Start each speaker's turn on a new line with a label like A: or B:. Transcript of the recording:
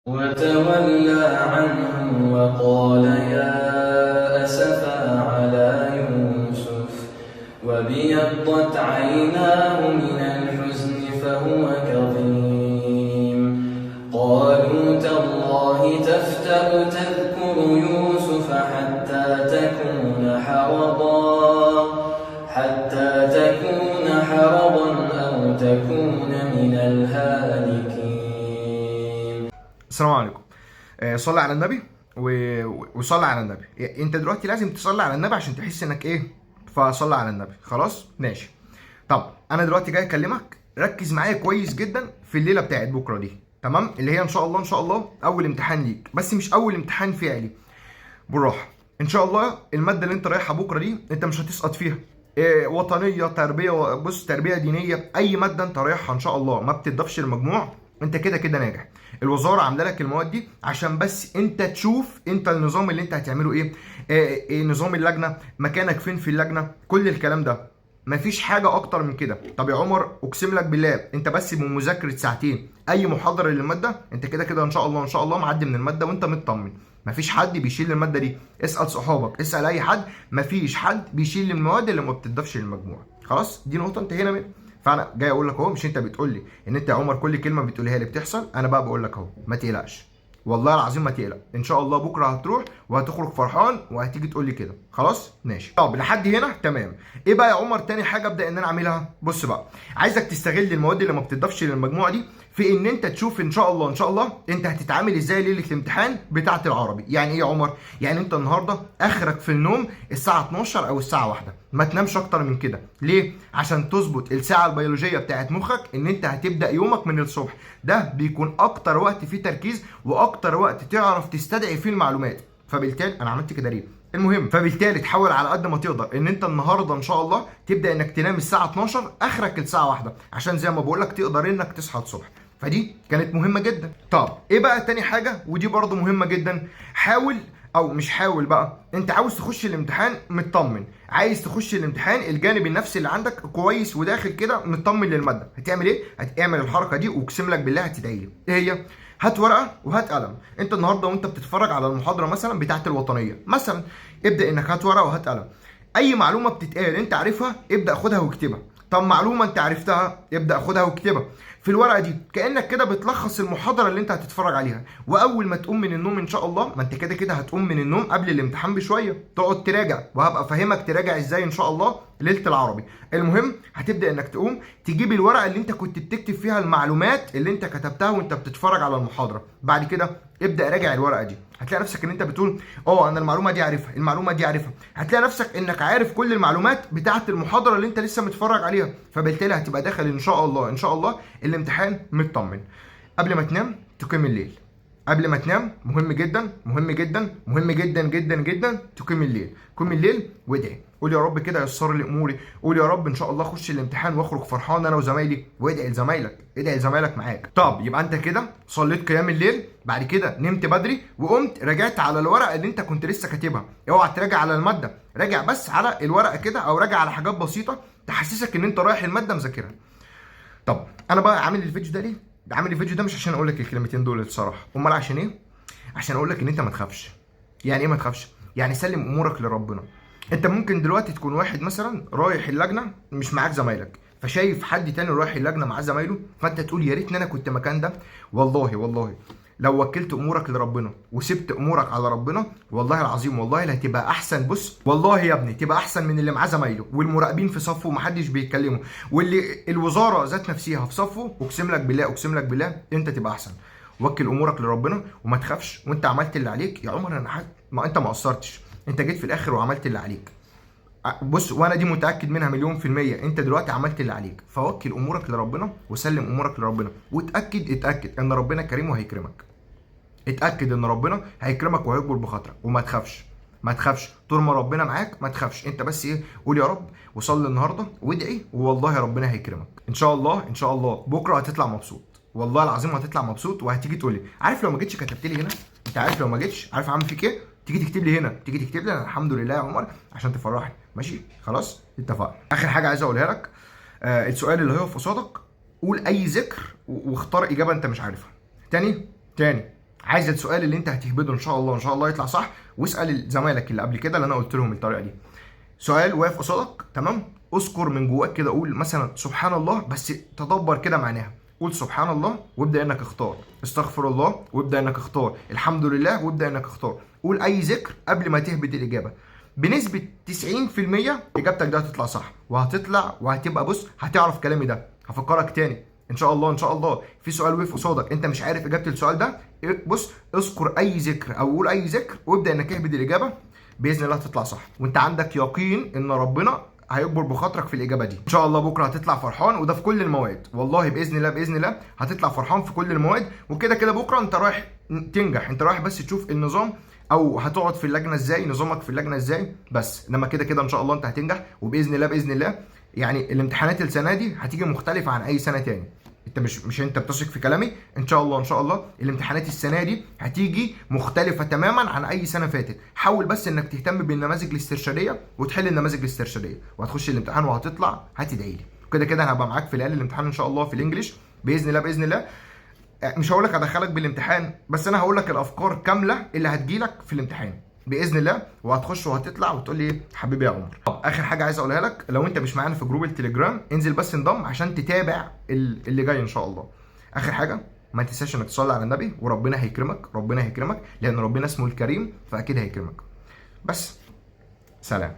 A: وتولى عنهم وقال يا أسفا على يوسف وابيضت عيناه من الحزن فهو كظيم قالوا تالله تفتأ تذكر يوسف حتى تكون حرضا أو تكون من الهالكين.
B: السلام عليكم. صلي على النبي وصلي على النبي. انت دلوقتي لازم تصلي على النبي عشان تحس انك ايه، فصلي على النبي. خلاص ماشي. طب انا دلوقتي جاي اكلمك، ركز معايا كويس جدا في الليله بتاعت بكره دي، تمام؟ اللي هي ان شاء الله اول امتحان ليك، بس مش اول امتحان فعلي. بالراحه. ان شاء الله الماده اللي انت رايحها بكره دي انت مش هتسقط فيها. وطنيه، تربيه، بص، تربيه دينيه، اي ماده انت رايحها ان شاء الله ما بتضافش المجموع، انت كده كده ناجح. الوزاره عامله لك المواد دي عشان بس انت تشوف انت النظام اللي انت هتعمله ايه. إيه نظام اللجنه، مكانك فين في اللجنه، كل الكلام ده. مفيش حاجه اكتر من كده. طب يا عمر اقسم لك بالله انت بس بمذاكره ساعتين اي محاضره للماده انت كده كده ان شاء الله معدي من الماده وانت مطمن. مفيش حد بيشيل الماده دي. اسال صحابك، اسال اي حد، مفيش حد بيشيل المواد اللي ما بتضافش للمجموع. خلاص دي نقطه انتهينا منها. فانا جاي اقول لك اهو، مش انت بتقول لي ان انت يا عمر كل كلمه بتقولها لي بتحصل؟ انا بقى بقول لك اهو ما تقلقش، والله العظيم ما تقلق. ان شاء الله بكره هتروح وهتخرج فرحان وهتيجي تقول لي كده. خلاص ماشي. طب لحد هنا تمام. ايه بقى يا عمر تاني حاجه ابدا ان انا اعملها؟ بص بقى، عايزك تستغل المواد اللي ما بتضافش للمجموعه دي في ان انت تشوف ان شاء الله انت هتتعامل ازاي ليله الامتحان بتاعه العربي. يعني ايه يا عمر؟ يعني انت النهارده اخرك في النوم الساعه 12 او الساعه 1، ما تنامش اكتر من كده. ليه؟ عشان تظبط الساعه البيولوجيه بتاعه مخك ان انت هتبدا يومك من الصبح. ده بيكون اكتر وقت فيه تركيز واكتر وقت تعرف تستدعي فيه المعلومات. فبالتالي انا عملت كده ليه؟ المهم، فبالتالي تحاول على قد ما تقدر ان انت النهارده ان شاء الله تبدا انك تنام الساعه 12 اخرك الساعه 1 عشان زي ما بقول لك تقدر انك تصحى الصبح. فدي كانت مهمه جدا. طب ايه بقى تاني حاجه ودي برضو مهمه جدا؟ حاول، او مش حاول بقى، انت عاوز تخش الامتحان مطمن، عايز تخش الامتحان الجانب النفسي اللي عندك كويس وداخل كده مطمن للماده. هتعمل ايه؟ هتعمل الحركه دي واقسم لك بالله هتدعي لي. ايه هي؟ هات ورقه وهات قلم. انت النهارده وانت بتتفرج على المحاضره مثلا بتاعه الوطنيه مثلا، ابدا انك هات ورقه وهات قلم. اي معلومه بتتقال انت عارفها ابدا خدها واكتبها. طب معلومه انت عرفتها ابدا خدها واكتبها في الورقه دي، كانك كده بتلخص المحاضره اللي انت هتتفرج عليها. واول ما تقوم من النوم ان شاء الله، ما انت كده كده هتقوم من النوم قبل الامتحان بشويه، تقعد تراجع وهبقى افهمك تراجع ازاي ان شاء الله ليله العربي. المهم هتبدا انك تقوم تجيب الورقه اللي انت كنت بتكتب فيها المعلومات اللي انت كتبتها وانت بتتفرج على المحاضره. بعد كده ابدا راجع الورقه دي، هتلاقي نفسك ان انت بتقول انا المعلومه دي عارفها، المعلومه دي عارفها. هتلاقي نفسك انك عارف كل المعلومات بتاعه المحاضره اللي انت لسه متفرج عليها. فبالتالي هتبقى داخل ان شاء الله الامتحان مطمن. قبل ما تنام تقيم الليل. قبل ما تنام مهم جدا جدا تقيم الليل. قيم الليل وادعي، قول يا رب كده يسر لي اموري، قول يا رب ان شاء الله اخش الامتحان واخرج فرحان انا وزمايلي، وادعي لزمايلك، ادعي لزمايلك معاك. طب يبقى انت كده صليت قيام الليل، بعد كده نمت بدري وقمت رجعت على الورقه اللي انت كنت لسه كاتبها. اوعى تراجع على الماده، راجع بس على الورقه كده، او راجع على حاجات بسيطه تحسسك ان انت رايح الماده مذاكرها. طب انا بقى عامل الفيديو ده ليه؟ عامل الفيديو ده مش عشان اقول لك الكلمتين دول الصراحه، امال عشان ايه؟ عشان اقول لك ان انت ما تخافش. يعني ايه ما تخافش؟ يعني سلم امورك لربنا. انت ممكن دلوقتي تكون واحد مثلا رايح اللجنه مش معاك زمايلك، فشايف حد تاني رايح اللجنه معاه زمايله، فانت تقول يا ريتني انا كنت مكان ده. والله لو وكلت امورك لربنا وسبت امورك على ربنا، والله العظيم والله اللي هتبقى احسن. بص والله يا ابني تبقى احسن من اللي معاه زمايله والمراقبين في صفه ومحدش بيتكلموا، واللي الوزاره ذات نفسها في صفه. اقسم لك بالله انت تبقى احسن. وكل امورك لربنا وما تخافش، وانت عملت اللي عليك يا عمر. انا ما انت ما قصرتش، انت جيت في الاخر وعملت اللي عليك. بص، وانا دي متاكد منها مليون في الميه، انت دلوقتي عملت اللي عليك. فوكل امورك لربنا وسلم امورك لربنا، اتاكد ان ربنا كريم وهيكرمك. اتاكد ان ربنا هيكرمك وهيكبر بخاطرك. وما تخافش، ما تخافش طول ما ربنا معاك، ما تخافش. انت بس ايه، قول يا رب وصلي النهارده وادعي، والله ربنا هيكرمك ان شاء الله. بكره هتطلع مبسوط، والله العظيم هتطلع مبسوط. وهتيجي تقول لي عارف لو ما جيتش كتبت لي هنا، انت عارف لو ما جيتش عارف اعمل فيك ايه؟ تيجي تكتب لي هنا، تيجي تكتب لي انا الحمد لله يا عمر عشان تفرحني. ماشي خلاص اتفقنا. اخر حاجه عايز اقولها لك، السؤال اللي هيقف قصادك قول اي ذكر واختار اجابه انت مش عارفها. تاني عايز السؤال اللي انت هتهبده ان شاء الله ان شاء الله يطلع صح، واسال زمايلك اللي قبل كده اللي انا قلت لهم الطريقه دي. سؤال واقف قصادك تمام، اذكر من جواك كده، قول مثلا سبحان الله، بس تدبر كده معناها. قول سبحان الله وابدا انك اختار، استغفر الله وابدا انك اختار، الحمد لله وابدا انك اختار. قول اي ذكر قبل ما تهبط الاجابه. بنسبه 90% اجابتك ده هتطلع صح، وهتطلع وهتبقى بص هتعرف كلامي ده. هفكرك تاني ان شاء الله ان شاء الله في سؤال وقف قصادك انت مش عارف اجابه السؤال ده، بص اذكر اي ذكر او قول اي ذكر وابدا انك اهبط الاجابه، باذن الله هتطلع صح، وانت عندك يقين ان ربنا هيكبر بخاطرك في الاجابه دي. ان شاء الله بكره هتطلع فرحان، وده في كل المواد والله باذن الله باذن الله هتطلع فرحان في كل المواد. وكده كده بكره انت رايح تنجح، انت رايح بس تشوف النظام او هتقعد في اللجنه ازاي، نظامك في اللجنه ازاي بس، انما كده كده ان شاء الله انت هتنجح وباذن الله باذن الله. يعني الامتحانات السنه دي هتيجي مختلفه عن اي سنه تاني. انت مش انت بتثق في كلامي؟ ان شاء الله ان شاء الله الامتحانات السنه دي هتيجي مختلفه تماما عن اي سنه فاتت. حاول بس انك تهتم بالنماذج الاسترشاديه وتحل النماذج الاسترشاديه، وهتخش الامتحان وهتطلع هتدعي لي. كده كده انا هبقى معاك في ليالي الامتحان ان شاء الله في الانجليش باذن الله باذن الله. مش هقول لك هدخلك بالامتحان، بس انا هقول لك الافكار كامله اللي هتجيلك في الامتحان باذن الله، وهتخش وهتطلع وتقول لي حبيبي يا عمر. طب اخر حاجه عايز اقولها لك، لو انت مش معانا في جروب التليجرام انزل بس انضم عشان تتابع اللي جاي ان شاء الله. اخر حاجه ما تنساش انك تصلي على النبي، وربنا هيكرمك ربنا هيكرمك، لان ربنا اسمه الكريم فاكيد هيكرمك. بس سلام.